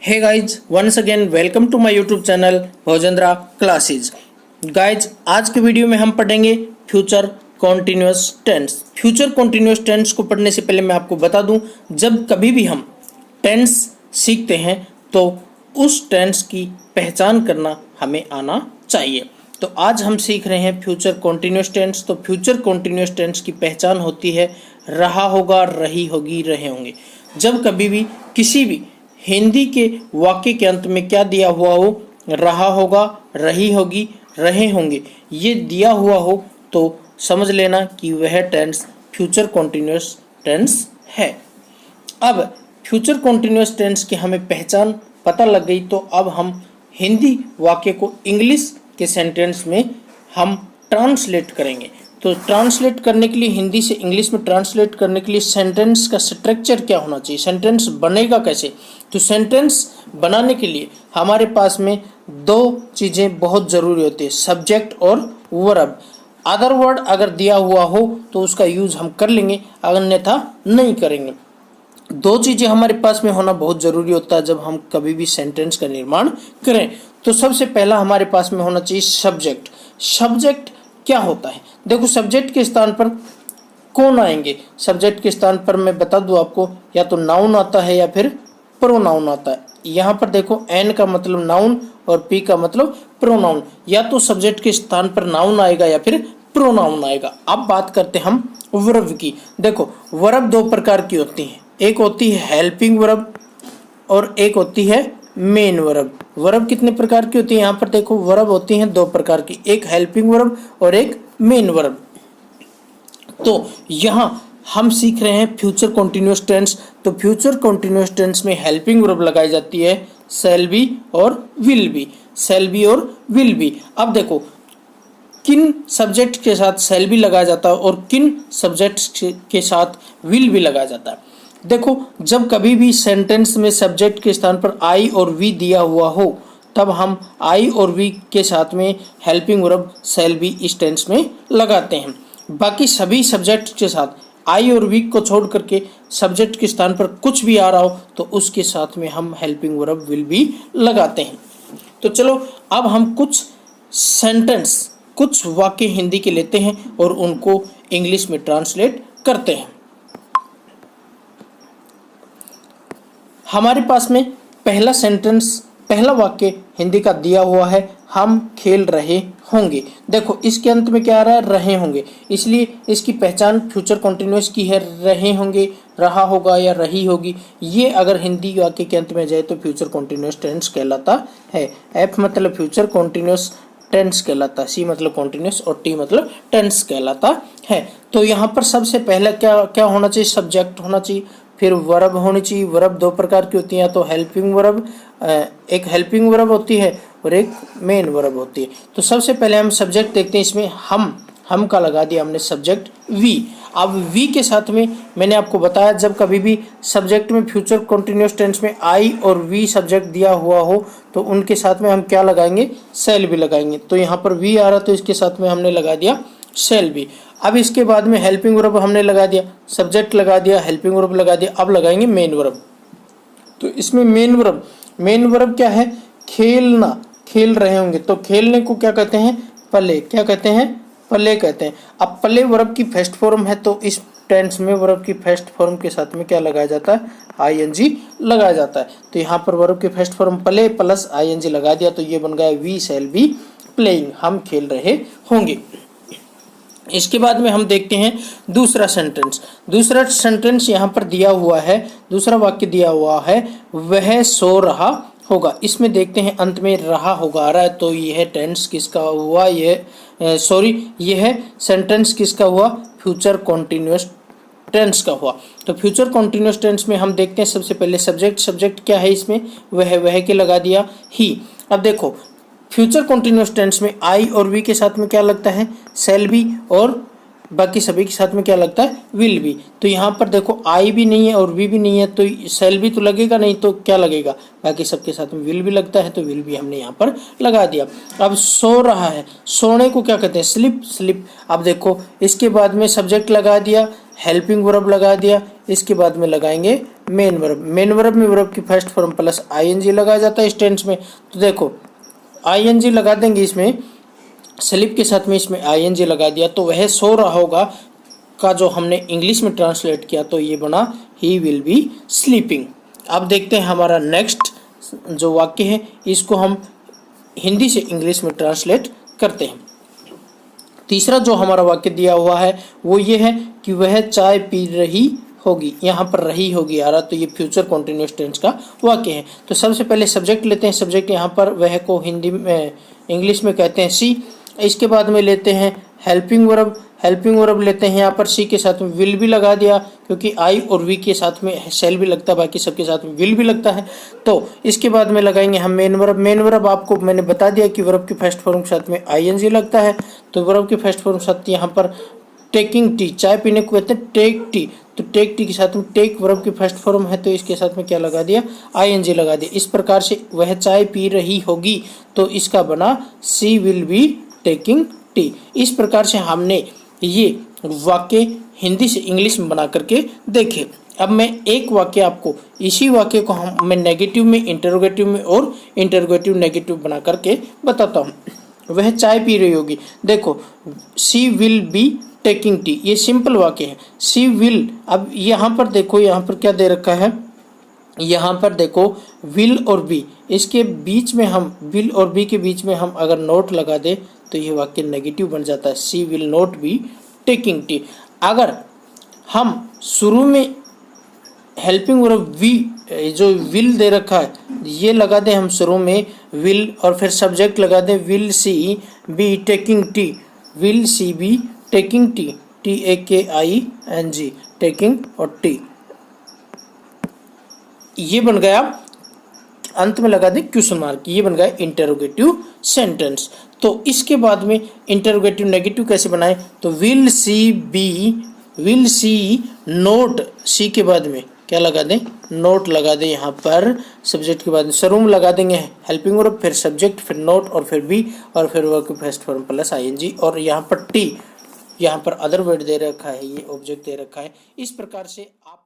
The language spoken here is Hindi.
Hey guys, once again welcome to my YouTube channel Bhojendra classes. Guys, आज के वीडियो में हम पढ़ेंगे future continuous tense. Future continuous tense को पढ़ने से पहले मैं आपको बता दूं, जब कभी भी हम टेंस सीखते हैं तो उस टेंस की पहचान करना हमें आना चाहिए। तो आज हम सीख रहे हैं फ्यूचर कॉन्टिन्यूअस टेंस। तो फ्यूचर कॉन्टिन्यूअस टेंस की पहचान होती है रहा होगा, रही होगी, रहे होंगे। जब कभी भी किसी भी हिंदी के वाक्य के अंत में क्या दिया हुआ हो, रहा होगा, रही होगी, रहे होंगे, ये दिया हुआ हो तो समझ लेना कि वह टेंस फ्यूचर कॉन्टिन्यूअस टेंस है। अब फ्यूचर कॉन्टिन्यूअस टेंस की हमें पहचान पता लग गई, तो अब हम हिंदी वाक्य को इंग्लिश के सेंटेंस में हम ट्रांसलेट करेंगे। तो ट्रांसलेट करने के लिए, हिंदी से इंग्लिश में ट्रांसलेट करने के लिए सैंटेंस का स्ट्रक्चर क्या होना चाहिए, सेंटेंस बनेगा कैसे। तो सेंटेंस बनाने के लिए हमारे पास में दो चीज़ें बहुत ज़रूरी होती है, सब्जेक्ट और वर्ब। अदर वर्ड अगर दिया हुआ हो तो उसका यूज़ हम कर लेंगे, अन्यथा नहीं करेंगे। दो चीज़ें हमारे पास में होना बहुत ज़रूरी होता है जब हम कभी भी सेंटेंस का निर्माण करें। तो सबसे पहला हमारे पास में होना चाहिए सब्जेक्ट। सब्जेक्ट क्या होता है, देखो सब्जेक्ट के स्थान पर कौन आएंगे। सब्जेक्ट के स्थान पर मैं बता दूं आपको, या तो नाउन आता है या फिर प्रोनाउन आता है। यहाँ पर देखो एन का मतलब नाउन और पी का मतलब प्रोनाउन। या तो सब्जेक्ट के स्थान पर नाउन आएगा या फिर प्रोनाउन आएगा। अब बात करते हैं हम वर्ब की। देखो वर्ब दो प्रकार की होती है, एक होती है हेल्पिंग वर्ब और एक होती है मेन वर्ब। वर्ब कितने प्रकार की होती है, यहाँ पर देखो वर्ब होती हैं दो प्रकार की, एक हेल्पिंग वर्ब और एक मेन वर्ब। तो यहाँ हम सीख रहे हैं फ्यूचर कॉन्टिन्यूअस टेंस। तो फ्यूचर कॉन्टिन्यूअस टेंस में हेल्पिंग वर्ब लगाई जाती है शैल बी और विल बी, शैल बी और विल बी। अब देखो किन सब्जेक्ट के साथ शैल बी लगाया जाता है और किन सब्जेक्ट के साथ विल बी लगाया जाता है। देखो जब कभी भी सेंटेंस में सब्जेक्ट के स्थान पर आई और वी दिया हुआ हो, तब हम आई और वी के साथ में हेल्पिंग वर्ब शैल बी इस टेंस में लगाते हैं। बाकी सभी सब्जेक्ट के साथ आई और वी को छोड़ करके सब्जेक्ट के स्थान पर कुछ भी आ रहा हो तो उसके साथ में हम हेल्पिंग वर्ब विल बी लगाते हैं। तो चलो अब हम कुछ सेंटेंस, कुछ वाक्य हिंदी के लेते हैं और उनको इंग्लिश में ट्रांसलेट करते हैं। हमारे पास में पहला सेंटेंस, पहला वाक्य हिंदी का दिया हुआ है, हम खेल रहे होंगे। देखो इसके अंत में क्या आ रहा है, रहे होंगे, इसलिए इसकी पहचान फ्यूचर कॉन्टिन्यूअस की है। रहे होंगे, रहा होगा या रही होगी, ये अगर हिंदी वाक्य के अंत में जाए तो फ्यूचर कॉन्टिन्यूअस टेंस कहलाता है। एफ मतलब फ्यूचर कॉन्टिन्यूअस टेंस कहलाता है, सी मतलब कॉन्टिन्यूअस और टी मतलब टेंस कहलाता है। तो यहाँ पर सबसे पहले क्या क्या होना चाहिए, सब्जेक्ट होना चाहिए, फिर वर्ब होनी चाहिए। वर्ब दो प्रकार की होती है, तो हेल्पिंग वर्ब, एक हेल्पिंग वर्ब होती है और एक मेन वर्ब होती है। तो सबसे पहले हम सब्जेक्ट देखते हैं। इसमें हम का लगा दिया हमने सब्जेक्ट वी। अब वी के साथ में मैंने आपको बताया, जब कभी भी सब्जेक्ट में फ्यूचर कॉन्टिन्यूअस टेंस में आई और वी सब्जेक्ट दिया हुआ हो तो उनके साथ में हम क्या लगाएंगे, शैल बी लगाएंगे। तो यहाँ पर वी आ रहा तो इसके साथ में हमने लगा दिया शैल बी। अब इसके बाद में हेल्पिंग वर्ब हमने लगा दिया, सब्जेक्ट लगा दिया, हेल्पिंग वर्ब लगा दिया। अब लगाएंगे मेन वर्ब। तो इसमें मेन वर्ब क्या है, खेलना, खेल रहे होंगे। तो खेलने को क्या कहते हैं, प्ले। क्या कहते हैं, प्ले कहते हैं। अब प्ले वर्ब की फर्स्ट फॉर्म है, तो इस टेंस में वर्ब की फर्स्ट फॉर्म के साथ में क्या लगाया जाता है, आईएनजी लगाया जाता है। तो यहाँ पर वर्ब की first form play plus ING लगा दिया, तो ये बन गया वी शैल बी प्लेइंग, हम खेल रहे होंगे। इसके बाद में हम देखते हैं दूसरा सेंटेंस। दूसरा सेंटेंस यहाँ पर दिया हुआ है, दूसरा वाक्य दिया हुआ है, वह सो रहा होगा। इसमें देखते हैं अंत में रहा होगा आ रहा है, तो यह टेंस किसका हुआ, यह सेंटेंस किसका हुआ, फ्यूचर कॉन्टिन्यूअस टेंस का हुआ। तो फ्यूचर कॉन्टिन्यूअस टेंस में हम देखते हैं सबसे पहले सब्जेक्ट क्या है इसमें, वह के लगा दिया ही। अब देखो फ्यूचर कॉन्टिन्यूअस टेंस में आई और वी के साथ में क्या लगता है, शैल बी, और बाकी सभी के साथ में क्या लगता है, विल बी। तो यहाँ पर देखो आई भी नहीं है और वी भी नहीं है, तो शैल बी तो लगेगा नहीं, तो क्या लगेगा, बाकी सबके साथ में विल भी लगता है, तो विल भी हमने यहाँ पर लगा दिया। अब सो रहा है, सोने को क्या कहते हैं, स्लिप। अब देखो इसके बाद में सब्जेक्ट लगा दिया, हेल्पिंग वर्ब लगा दिया, इसके बाद में लगाएंगे मेन वर्ब में वर्ब की फर्स्ट फॉर्म प्लस आईएनजी लगाया जाता है इस टेंस में। तो देखो आईएनजी लगा देंगे इसमें, स्लीप के साथ में इसमें आईएनजी लगा दिया तो वह सो रहा होगा का जो हमने इंग्लिश में ट्रांसलेट किया तो ये बना ही विल बी स्लीपिंग। अब देखते हैं हमारा नेक्स्ट जो वाक्य है, इसको हम हिंदी से इंग्लिश में ट्रांसलेट करते हैं। तीसरा जो हमारा वाक्य दिया हुआ है वो ये है कि वह चाय पी रही होगी, यहाँ पर रही होगी आ रहा, तो ये फ्यूचर कॉन्टिन्यूअस टेंस का वाक्य है। तो सबसे पहले सब्जेक्ट लेते हैं, सब्जेक्ट यहाँ पर वह को हिंदी में इंग्लिश में कहते हैं सी। इसके बाद में लेते हैं हेल्पिंग वर्ब लेते हैं, यहाँ पर सी के साथ में विल भी लगा दिया क्योंकि आई और वी के साथ में सेल भी लगता है, बाकी सबके साथ में विल भी लगता है। तो इसके बाद में लगाएंगे हम मेन वर्ब आपको मैंने बता दिया कि वर्ब के फर्स्ट फॉर्म के साथ में आईएनजी लगता है, तो वर्ब के फर्स्ट फॉर्म के साथ यहाँ पर टेकिंग टी, चाय पीने को कहते हैं टेक टी, तो टेक टी के साथ में टेक वर्ब की फर्स्ट फॉर्म है तो इसके साथ में क्या लगा दिया, आईएनजी लगा दिया। इस प्रकार से वह चाय पी रही होगी तो इसका बना सी विल बी टेकिंग टी। इस प्रकार से हमने ये वाक्य हिंदी से इंग्लिश में बना करके देखे। अब मैं एक वाक्य आपको, इसी वाक्य को मैं नेगेटिव में, इंटरोगेटिव में और इंटरोगेटिव नेगेटिव बना करके बताता हूँ। वह चाय पी रही होगी, देखो सी विल बी टेकिंग टी, ये सिंपल वाक्य है। सी विल, अब यहाँ पर देखो, यहाँ पर क्या दे रखा है, यहाँ पर देखो विल और बी, इसके बीच में हम विल और बी के बीच में हम अगर नोट लगा दे तो ये वाक्य नेगेटिव बन जाता है, she will not be taking tea. अगर हम शुरू में हेल्पिंग वर्ब वी जो विल दे रखा है ये लगा दें हम शुरू में विल, और फिर सब्जेक्ट लगा दें will she be taking tea, will she be taking tea, TAKING taking और टी, ये बन गया, अंत में लगा दें क्वेश्चन मार्क, ये बन गया इंटरोगेटिव सेंटेंस। तो इसके बाद में इंटरोगेटिव नेगेटिव कैसे बनाएं, तो विल सी नोट, सी के बाद में क्या लगा दें, नोट लगा दें, यहाँ पर सब्जेक्ट के बाद में शुरू में लगा देंगे हेल्पिंग वर्ब, फिर सब्जेक्ट, फिर नोट और फिर बी और फिर वर्ब के फर्स्ट फॉर्म प्लस आईएनजी, और यहाँ पर टी, यहाँ पर अदर वर्ड दे रखा है, ये ऑब्जेक्ट दे रखा है। इस प्रकार से आप